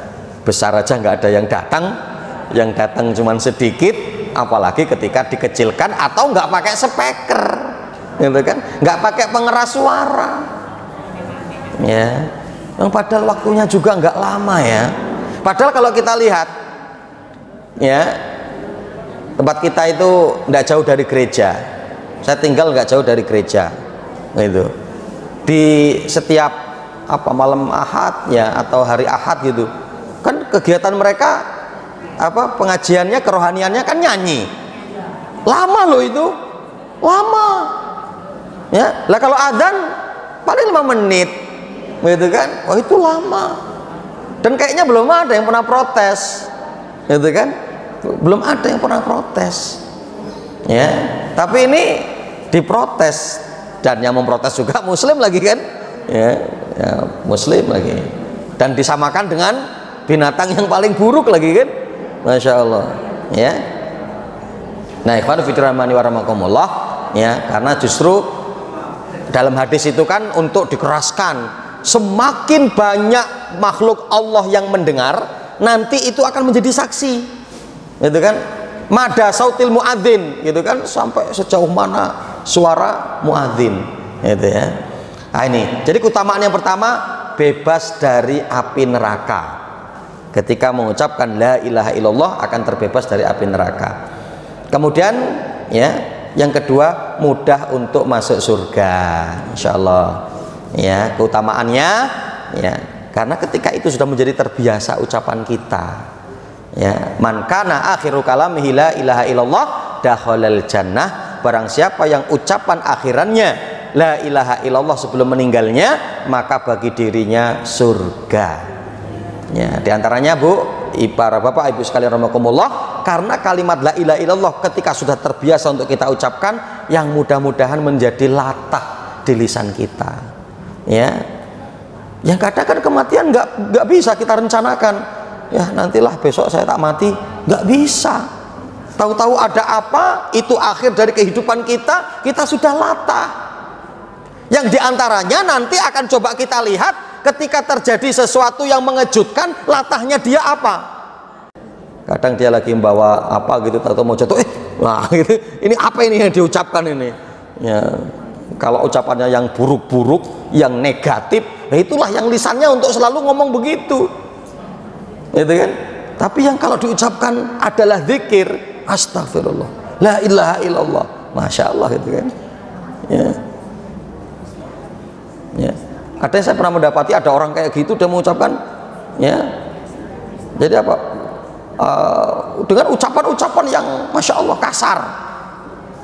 besar aja nggak ada yang datang cuman sedikit, apalagi ketika dikecilkan atau nggak pakai speaker, gitu kan, nggak pakai pengeras suara, ya, yang padahal waktunya juga nggak lama ya. Padahal kalau kita lihat, ya, tempat kita itu nggak jauh dari gereja, saya tinggal nggak jauh dari gereja, gitu. Di setiap apa malam Ahad ya atau hari Ahad gitu kan kegiatan mereka apa pengajiannya, kerohaniannya kan nyanyi, lama loh itu, lama ya. Lah kalau adzan paling 5 menit gitu kan, oh itu lama, dan kayaknya belum ada yang pernah protes gitu kan, belum ada yang pernah protes ya. Tapi ini diprotes, dan yang memprotes juga muslim lagi kan ya, ya, muslim lagi, dan disamakan dengan binatang yang paling buruk lagi kan, Masya Allah ya. Nah, ikhwan fillah rahimani wa rahimakumullah ya, karena justru dalam hadis itu kan untuk dikeraskan, semakin banyak makhluk Allah yang mendengar, nanti itu akan menjadi saksi, gitu kan? Mada sautil muadzin, gitu kan, sampai sejauh mana suara muadzin, gitu ya. Nah, ini jadi keutamaan yang pertama, bebas dari api neraka. Ketika mengucapkan la ilaha illallah akan terbebas dari api neraka. Kemudian ya, yang kedua, mudah untuk masuk surga, insyaallah. Ya, keutamaannya ya, karena ketika itu sudah menjadi terbiasa ucapan kita. Ya, man kana akhiru kalamihi la ilaha illallah dakhalal jannah. Barang siapa yang ucapan akhirannya la ilaha illallah sebelum meninggalnya, maka bagi dirinya surga. Ya, diantaranya Bu, para bapak ibu sekalian rahimakumullah, karena kalimat la ilaha illallah ketika sudah terbiasa untuk kita ucapkan, yang mudah-mudahan menjadi latah di lisan kita. Ya, yang kadang kan kematian nggak bisa kita rencanakan. Ya, nantilah besok saya tak mati, nggak bisa. Tahu-tahu ada apa, itu akhir dari kehidupan kita, kita sudah latah. Yang diantaranya nanti akan coba kita lihat, ketika terjadi sesuatu yang mengejutkan, latahnya dia apa? Kadang dia lagi membawa apa gitu, atau mau jatuh, wah gitu, ini apa ini yang diucapkan ini? Ya, kalau ucapannya yang buruk-buruk, yang negatif, nah itulah yang lisannya untuk selalu ngomong begitu, gitu kan? Tapi yang kalau diucapkan adalah zikir, astagfirullah, la ilaha illallah, masya Allah, gitu kan? Ya, ya. Ada yang saya pernah mendapati, ada orang kayak gitu dia mengucapkan, ya, jadi apa? Dengan ucapan-ucapan yang masya Allah kasar,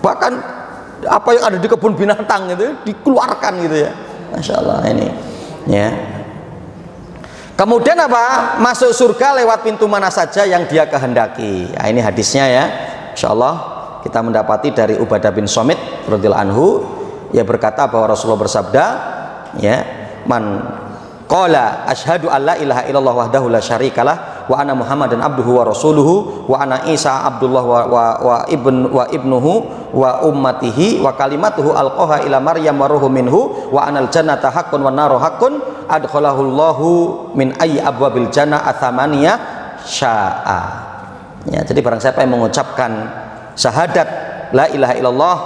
bahkan apa yang ada di kebun binatang itu dikeluarkan gitu ya, masya Allah ini, ya. Kemudian apa? Masuk surga lewat pintu mana saja yang dia kehendaki. Nah, ini hadisnya ya, insya Allah kita mendapati dari Ubadah bin Somit radhiyallahu anhu, ia berkata bahwa Rasulullah bersabda, ya, man qala asyhadu alla ilaha illallah wahdahu la syarikalah wa ana muhammadan abduhu wa rasuluhu wa ana isa abdullah wa ibnuhu wa ummatihi wa kalimatuhu alqaha ila maryam wa ruhu minhu wa anal jannata haqqun wan naru haqqun adkhalahu Allahu min ayyi abwabil jannah athamaniyah syaa. Ya, jadi barang siapa yang mengucapkan syahadat la ilaha illallah,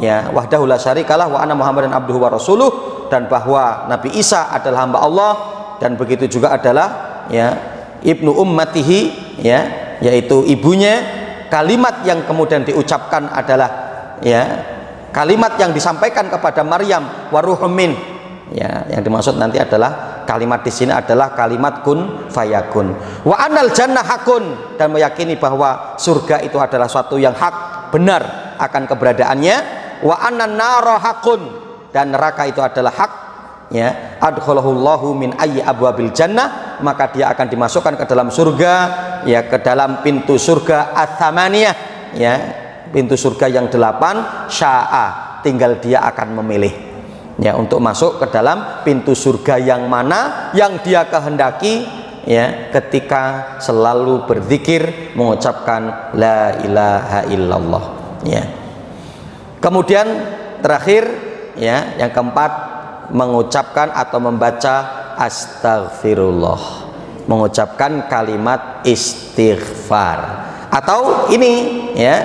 ya, wahdahu la syarikalah wa ana muhammadan abduhu wa rasuluh, dan bahwa Nabi Isa adalah hamba Allah, dan begitu juga adalah, ya, ibnu ummatihi, ya, yaitu ibunya. Kalimat yang kemudian diucapkan adalah, ya, kalimat yang disampaikan kepada Maryam waruhum min, ya, yang dimaksud nanti adalah kalimat di sini adalah kalimat kun fayakun. Wa anal jannah hakun, dan meyakini bahwa surga itu adalah suatu yang hak, benar akan keberadaannya. Wa anan nara hakun, dan neraka itu adalah hak, ya, adkhalahullahu min ayyi abwabil jannah, maka dia akan dimasukkan ke dalam surga, ya, ke dalam pintu surga ats-tsamaniyah, ya, pintu surga yang 8, syaa, tinggal dia akan memilih, ya, untuk masuk ke dalam pintu surga yang mana yang dia kehendaki, ya, ketika selalu berzikir mengucapkan la ilaha illallah, ya. Kemudian terakhir, ya, yang keempat, mengucapkan atau membaca astaghfirullah, mengucapkan kalimat istighfar, atau ini, ya,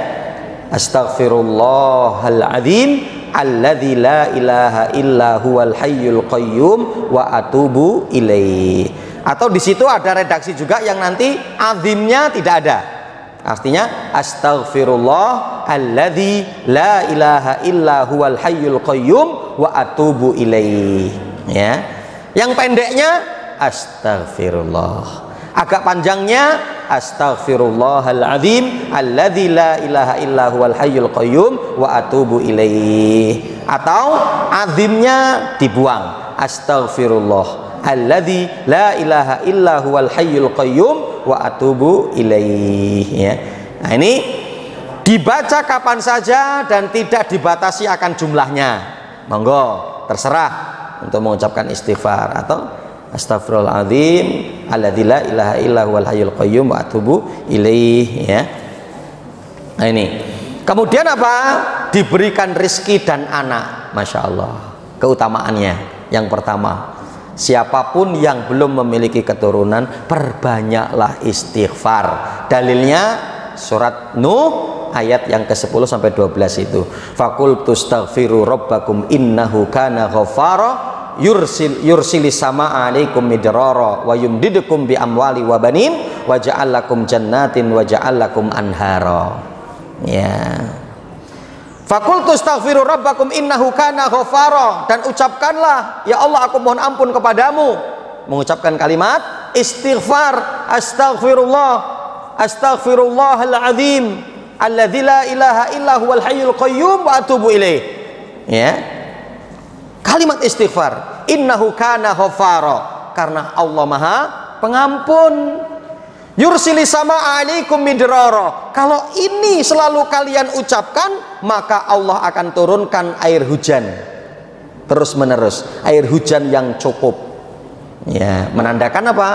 astaghfirullahal azim alladzi la ilaha illa huwal hayyul qayyum wa atubu ilaih. Atau di situ ada redaksi juga yang nanti azimnya tidak ada. Artinya astaghfirullah alladzi la ilaha illa huwal hayyul qayyum wa atubu ilaih, ya. Yang pendeknya astaghfirullah, agak panjangnya astaghfirullahal azim alladzi la ilaha illa huwal hayyul qayyum wa atubu ilaih. Atau azimnya dibuang, astaghfirullah alladzi la ilaha illa huwal hayyul qayyum wa atubu ilaih, ya. Nah, ini dibaca kapan saja dan tidak dibatasi akan jumlahnya. Monggo, terserah untuk mengucapkan istighfar atau astaghfirullahaladzim alladzi la ilaha illa huwal hayyul qayyum wa atubu ilaih, ya. Nah, ini kemudian apa? Diberikan rizki dan anak, masya Allah, keutamaannya yang pertama. siapapun yang belum memiliki keturunan, perbanyaklah istighfar. Dalilnya surat Nuh ayat yang ke-10 sampai 12 itu. Faqul tustaghfiru rabbakum innahu kana ghaffara yursilis samaa 'alaikum midrara wa yumdidukum bi amwali wa banin wa ja'al lakum jannatin wa ja'al lakum anhara. Ya. Faqul tustaghfiru rabbakum innahu kana ghaffara, dan ucapkanlah, ya Allah aku mohon ampun kepadamu. Mengucapkan kalimat istighfar, astaghfirullahal azim alladzi la ilaha illa huwal hayyul qayyum wa atubu ilaih. Ya. Kalimat istighfar, innahu kana ghaffara, karena Allah Maha Pengampun. Yursilis sama 'alaikum midrara, kalau ini selalu kalian ucapkan, maka Allah akan turunkan air hujan terus menerus, air hujan yang cukup. Ya, menandakan apa?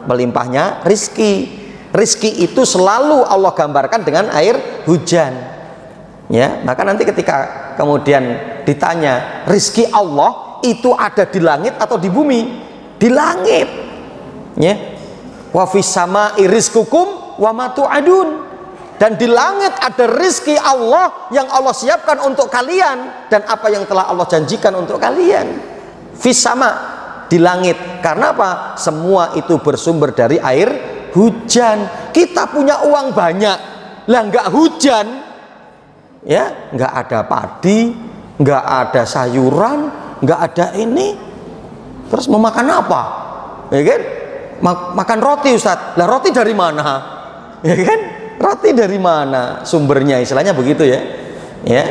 Melimpahnya rizki. Rizki itu selalu Allah gambarkan dengan air hujan. Ya, maka nanti ketika kemudian ditanya, rizki Allah itu ada di langit atau di bumi? Di langit. Ya. Wa fis sama'i rizqukum wa ma tu'adun, dan di langit ada rizki Allah yang Allah siapkan untuk kalian dan apa yang telah Allah janjikan untuk kalian. Fis sama, di langit. Karena apa? Semua itu bersumber dari air hujan. Kita punya uang banyak, lah nggak hujan, ya nggak ada padi, nggak ada sayuran, nggak ada ini, terus mau makan apa? Ya kan? Makan roti, Ustadz. Lah roti dari mana? Ya kan? Roti dari mana sumbernya, istilahnya begitu ya. Ya.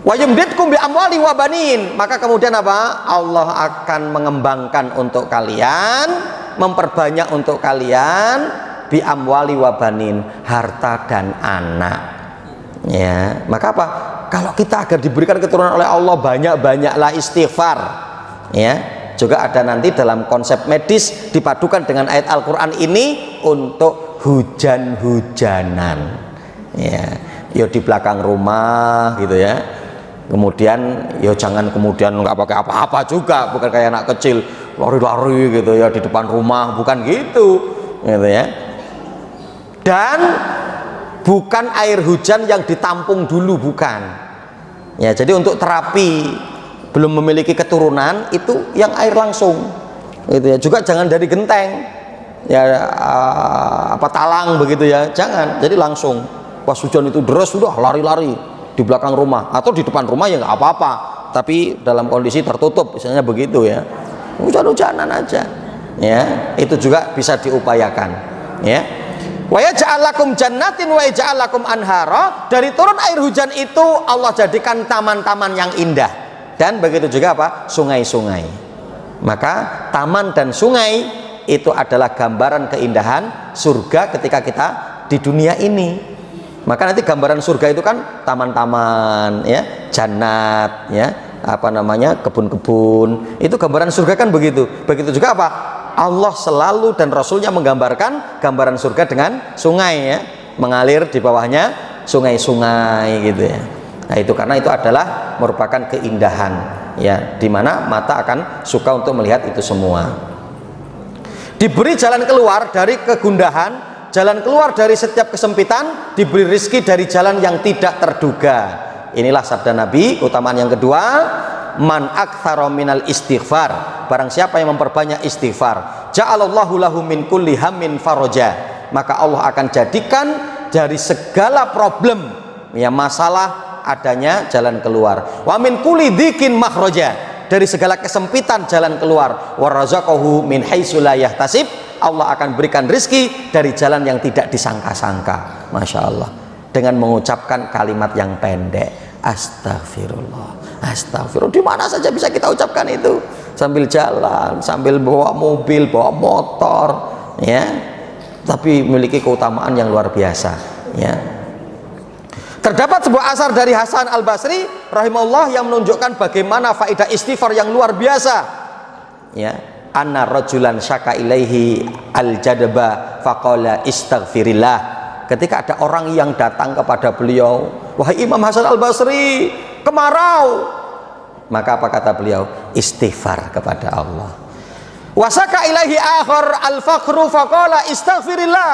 Wa yumdidkum bi amwali wa banin, maka kemudian apa? Allah akan mengembangkan untuk kalian, memperbanyak untuk kalian bi amwali wa banin, harta dan anak. Ya, maka apa? Kalau kita agar diberikan keturunan oleh Allah, banyak-banyaklah istighfar. Ya. Juga ada nanti dalam konsep medis dipadukan dengan ayat Al-Quran ini untuk hujan-hujanan. Ya, yo di belakang rumah gitu ya. Kemudian yo jangan kemudian nggak pakai apa-apa juga, bukan kayak anak kecil lari-lari gitu ya di depan rumah, bukan gitu ya. Dan bukan air hujan yang ditampung dulu, bukan. Ya, jadi untuk terapi belum memiliki keturunan itu yang air langsung gitu ya. Juga jangan dari genteng ya, apa talang begitu ya, jangan. Jadi langsung pas hujan itu deras sudah lari-lari di belakang rumah atau di depan rumah ya nggak apa-apa, tapi dalam kondisi tertutup misalnya begitu ya, hujan-hujanan aja ya, itu juga bisa diupayakan ya. Wa yaj'al lakum jannatin wa yaj'al lakum anhara, dari turun air hujan itu Allah jadikan taman-taman yang indah. Dan begitu juga apa? Sungai-sungai. Maka taman dan sungai itu adalah gambaran keindahan surga ketika kita di dunia ini. Maka nanti gambaran surga itu kan taman-taman ya, jannat ya, apa namanya, kebun-kebun. Itu gambaran surga kan begitu. Begitu juga apa? Allah selalu dan Rasulnya menggambarkan gambaran surga dengan sungai ya, mengalir di bawahnya sungai-sungai gitu ya. Nah itu karena itu adalah merupakan keindahan ya, dimana mata akan suka untuk melihat itu semua. Diberi jalan keluar dari kegundahan, jalan keluar dari setiap kesempitan, diberi rizki dari jalan yang tidak terduga. Inilah sabda Nabi, keutamaan yang kedua, man aktsara minal istighfar, barang siapa yang memperbanyak istighfar, ja'alallahu lahu min kulli hammin faraja, maka Allah akan jadikan dari segala problem ya, masalah, adanya jalan keluar. Wa min kulli dzikin makhraja, dari segala kesempitan jalan keluar. Wa razaqahu min haitsu la yahtasib, Allah akan berikan rizki dari jalan yang tidak disangka-sangka. Masya Allah, dengan mengucapkan kalimat yang pendek, astagfirullah, astagfirullah. Di mana saja bisa kita ucapkan itu, sambil jalan, sambil bawa mobil, bawa motor ya, tapi memiliki keutamaan yang luar biasa ya. Terdapat sebuah asar dari Hasan Al-Basri rahimahullah yang menunjukkan bagaimana faedah istighfar yang luar biasa ya. Anna rajulan syaka ilaihi al-jadba faqala istaghfirillah, ketika ada orang yang datang kepada beliau, wahai Imam Hasan Al-Basri, kemarau, maka apa kata beliau? istighfar kepada Allah. Wasaka ilahi akhar al-faqru faqala istaghfirillah.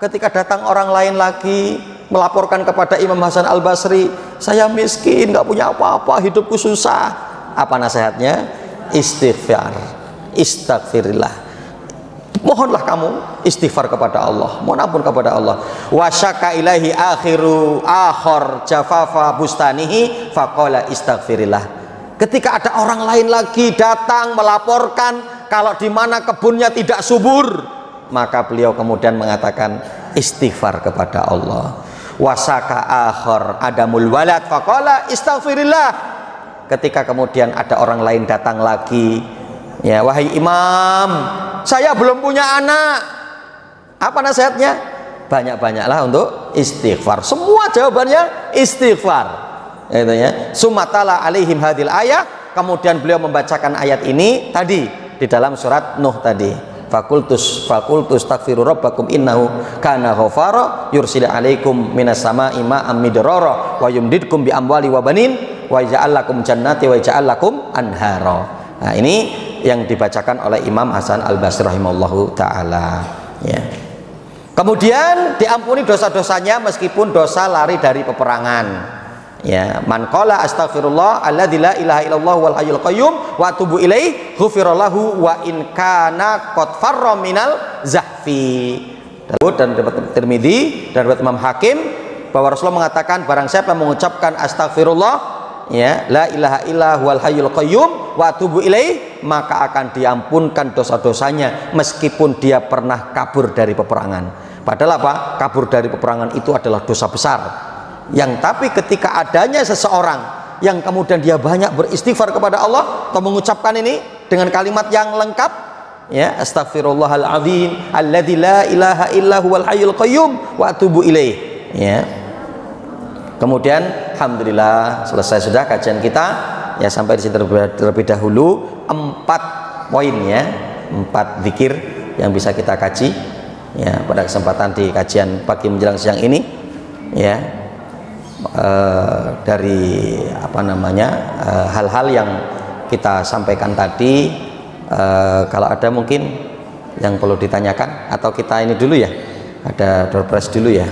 Ketika datang orang lain lagi melaporkan kepada Imam Hasan Al-Basri, saya miskin, nggak punya apa-apa, hidupku susah. Apa nasihatnya? Istighfar, istaghfirillah. Mohonlah kamu istighfar kepada Allah, mohon ampun kepada Allah. Wasaka ilahi akhiru akhar jafafa bustanihi faqala istaghfirillah. Ketika ada orang lain lagi datang melaporkan kalau di mana kebunnya tidak subur, maka beliau kemudian mengatakan istighfar kepada Allah. Wasaka akhar adamul walad faqala istaghfirillah. Ketika kemudian ada orang lain datang lagi, ya, wahai imam, saya belum punya anak. Apa nasihatnya? Banyak-banyaklah untuk istighfar. Semua jawabannya istighfar. Itu ya. Sumatala alaihim hadil ayat. Kemudian beliau membacakan ayat ini tadi di dalam surat Nuh tadi. Fakultus takfiru rabbakum innahu kana ghafara yursilu alaikum minas sama'i ma'am midrara wa yumdidkum bi amwali wa banin wa yaj'al lakum jannati wa yaj'al lakum anhara. Nah, ini yang dibacakan oleh Imam Hasan Al-Basri rahimahullahu taala, ya. Kemudian diampuni dosa-dosanya meskipun dosa lari dari peperangan. Ya, man qala astaghfirullah alladzi la ilaha illallah wal hayyul qayyum wa atubu ilaihi ghufirallahu wa in kana qad farra minal zahfi. Dan dapat Tirmidzi dan dapat Imam Hakim bahwa Rasulullah mengatakan barang siapa yang mengucapkan astaghfirullah, ya, la ilaha illallah wal hayyul qayyum wa atubu ilaihi, maka akan diampunkan dosa-dosanya meskipun dia pernah kabur dari peperangan. Padahal apa? Kabur dari peperangan itu adalah dosa besar. Yang tapi ketika adanya seseorang yang kemudian dia banyak beristighfar kepada Allah atau mengucapkan ini dengan kalimat yang lengkap, ya, astaghfirullahal azim alladzi la ilaha illa huwal hayyul qayyum wa atubu ilaih, ya. Kemudian alhamdulillah selesai sudah kajian kita, ya, sampai di sini terlebih dahulu 4 poin, ya, 4 zikir yang bisa kita kaji, ya, pada kesempatan di kajian pagi menjelang siang ini, ya. Dari apa namanya hal-hal yang kita sampaikan tadi, kalau ada mungkin yang perlu ditanyakan atau kita ini dulu, ya, ada door prize dulu, ya.